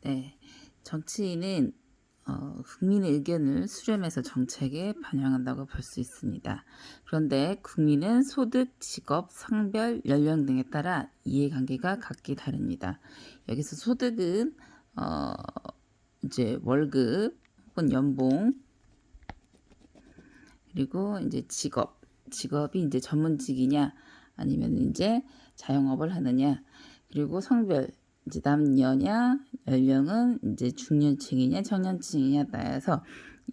네, 정치인은 국민의 의견을 수렴해서 정책에 반영한다고 볼 수 있습니다. 그런데 국민은 소득, 직업, 성별, 연령 등에 따라 이해관계가 각기 다릅니다. 여기서 소득은 이제 월급 혹은 연봉, 그리고 이제 직업이 이제 전문직이냐 아니면 이제 자영업을 하느냐, 그리고 성별, 이제 남녀냐, 연령은 이제 중년층이냐 청년층이냐 따라서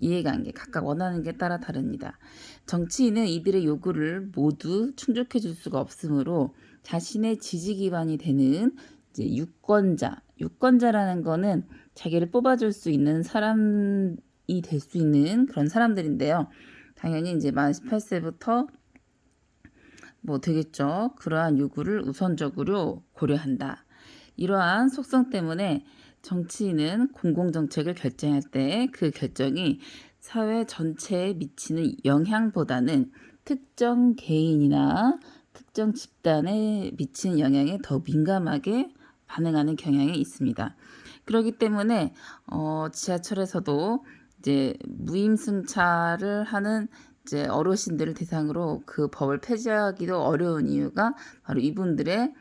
이해관계 각각 원하는 게 따라 다릅니다. 정치인은 이들의 요구를 모두 충족해 줄 수가 없으므로 자신의 지지 기반이 되는 이제 유권자라는 거는 자기를 뽑아줄 수 있는 사람이 될 수 있는 그런 사람들인데요. 당연히 이제 만 18세부터 뭐 되겠죠. 그러한 요구를 우선적으로 고려한다. 이러한 속성 때문에 정치인은 공공정책을 결정할 때 그 결정이 사회 전체에 미치는 영향보다는 특정 개인이나 특정 집단에 미치는 영향에 더 민감하게 반응하는 경향이 있습니다. 그렇기 때문에 지하철에서도 이제 무임승차를 하는 이제 어르신들을 대상으로 그 법을 폐지하기도 어려운 이유가 바로 이분들의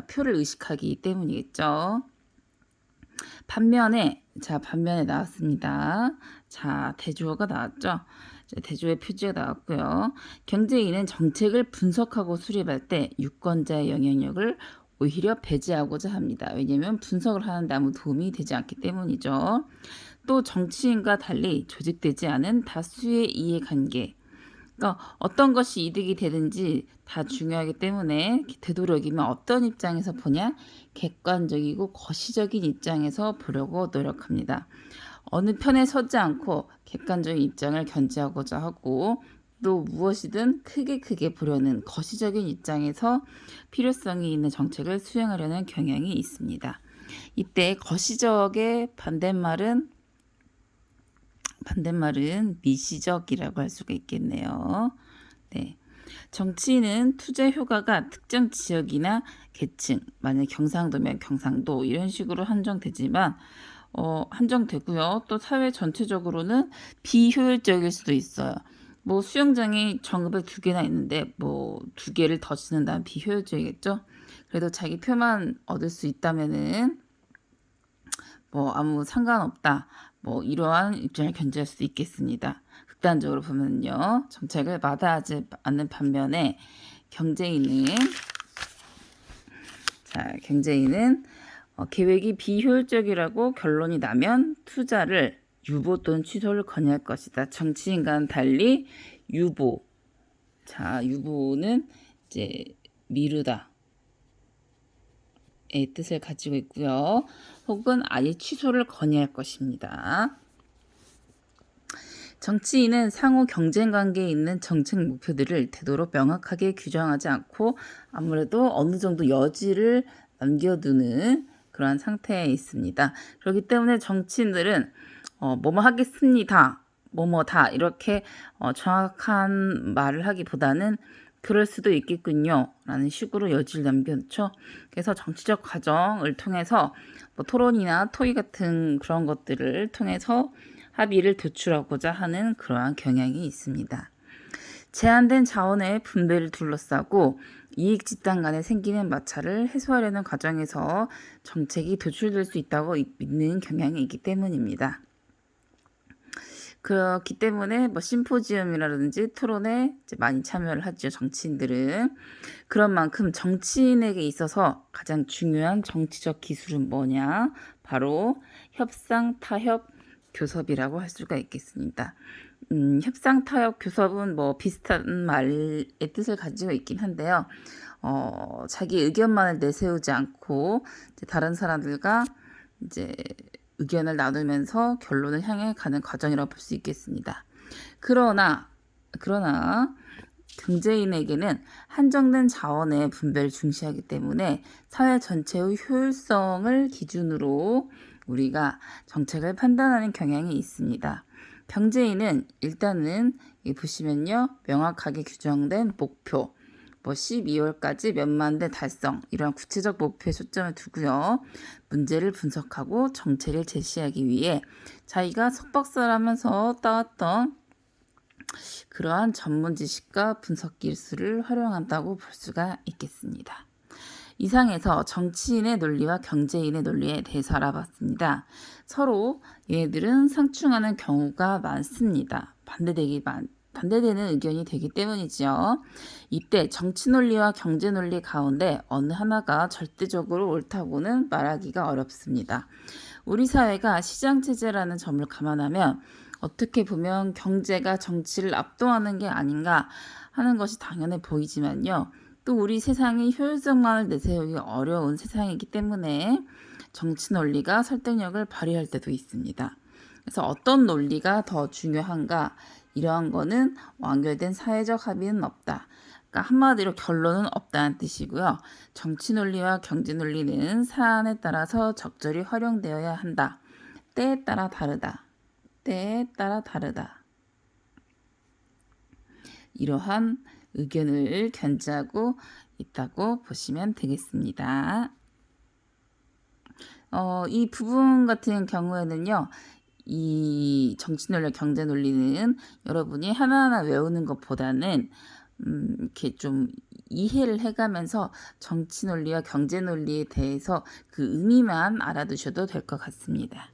표를 의식하기 때문이겠죠. 반면에 나왔습니다. 자, 대조가 나왔죠. 대조의 표지가 나왔고요. 경제인은 정책을 분석하고 수립할 때 유권자의 영향력을 오히려 배제하고자 합니다. 왜냐하면 분석을 하는데 아무 도움이 되지 않기 때문이죠. 또 정치인과 달리 조직되지 않은 다수의 이해관계, 그러니까 어떤 것이 이득이 되든지 다 중요하기 때문에 되도록이면 어떤 입장에서 보냐, 객관적이고 거시적인 입장에서 보려고 노력합니다. 어느 편에 서지 않고 객관적인 입장을 견지하고자 하고, 또 무엇이든 크게 보려는 거시적인 입장에서 필요성이 있는 정책을 수행하려는 경향이 있습니다. 이때 거시적의 반대말은 미시적이라고 할 수가 있겠네요. 네. 정치인은 투자 효과가 특정 지역이나 계층, 만약 경상도면 경상도 이런 식으로 한정되지만 한정되고요. 또 사회 전체적으로는 비효율적일 수도 있어요. 뭐 수영장이 전국에 2개나 있는데 뭐 2개를 더 짓는다면 비효율적이겠죠. 그래도 자기 표만 얻을 수 있다면은 뭐 아무 상관없다. 뭐 이러한 입장을 견지할 수도 있겠습니다. 극단적으로 보면요. 정책을 마다하지 않는 반면에 경제인은 계획이 비효율적이라고 결론이 나면 투자를 유보 또는 취소를 건의할 것이다. 정치인과는 달리 유보. 자, 유보는 이제 미루다. 의 뜻을 가지고 있고요. 혹은 아예 취소를 건의할 것입니다. 정치인은 상호 경쟁 관계에 있는 정책 목표들을 되도록 명확하게 규정하지 않고 아무래도 어느 정도 여지를 남겨두는 그러한 상태에 있습니다. 그렇기 때문에 정치인들은 뭐뭐 하겠습니다. 뭐뭐다 이렇게 정확한 말을 하기보다는 그럴 수도 있겠군요 라는 식으로 여지를 남겨놓죠. 그래서 정치적 과정을 통해서 뭐 토론이나 토의 같은 그런 것들을 통해서 합의를 도출하고자 하는 그러한 경향이 있습니다. 제한된 자원의 분배를 둘러싸고 이익 집단 간에 생기는 마찰을 해소하려는 과정에서 정책이 도출될 수 있다고 믿는 경향이 있기 때문입니다. 그렇기 때문에 뭐 심포지엄이라든지 토론에 이제 많이 참여를 하죠. 정치인들은. 그런 만큼 정치인에게 있어서 가장 중요한 정치적 기술은 뭐냐? 바로 협상, 타협, 교섭이라고 할 수가 있겠습니다. 협상, 타협, 교섭은 뭐 비슷한 말의 뜻을 가지고 있긴 한데요. 자기 의견만을 내세우지 않고 이제 다른 사람들과 이제 의견을 나누면서 결론을 향해 가는 과정이라고 볼 수 있겠습니다. 그러나 경제인에게는 한정된 자원의 분배를 중시하기 때문에 사회 전체의 효율성을 기준으로 우리가 정책을 판단하는 경향이 있습니다. 경제인은 일단은 보시면요, 명확하게 규정된 목표, 뭐 12월까지 몇만 대 달성 이러한 구체적 목표에 초점을 두고요. 문제를 분석하고 정책을 제시하기 위해 자기가 석박사라면서 따왔던 그러한 전문 지식과 분석 기술을 활용한다고 볼 수가 있겠습니다. 이상에서 정치인의 논리와 경제인의 논리에 대해서 알아봤습니다. 서로 얘네들은 상충하는 경우가 많습니다. 반대되는 의견이 되기 때문이지요. 이때 정치 논리와 경제 논리 가운데 어느 하나가 절대적으로 옳다고는 말하기가 어렵습니다. 우리 사회가 시장체제라는 점을 감안하면 어떻게 보면 경제가 정치를 압도하는 게 아닌가 하는 것이 당연해 보이지만요. 또 우리 세상이 효율성만을 내세우기 어려운 세상이기 때문에 정치 논리가 설득력을 발휘할 때도 있습니다. 그래서 어떤 논리가 더 중요한가 이러한 거는 완결된 사회적 합의는 없다. 그러니까 한마디로 결론은 없다는 뜻이고요. 정치 논리와 경제 논리는 사안에 따라서 적절히 활용되어야 한다. 때에 따라 다르다. 때에 따라 다르다. 이러한 의견을 견지하고 있다고 보시면 되겠습니다. 이 부분 같은 경우에는요. 이 정치 논리, 경제 논리는 여러분이 하나하나 외우는 것보다는 이렇게 좀 이해를 해가면서 정치 논리와 경제 논리에 대해서 그 의미만 알아두셔도 될 것 같습니다.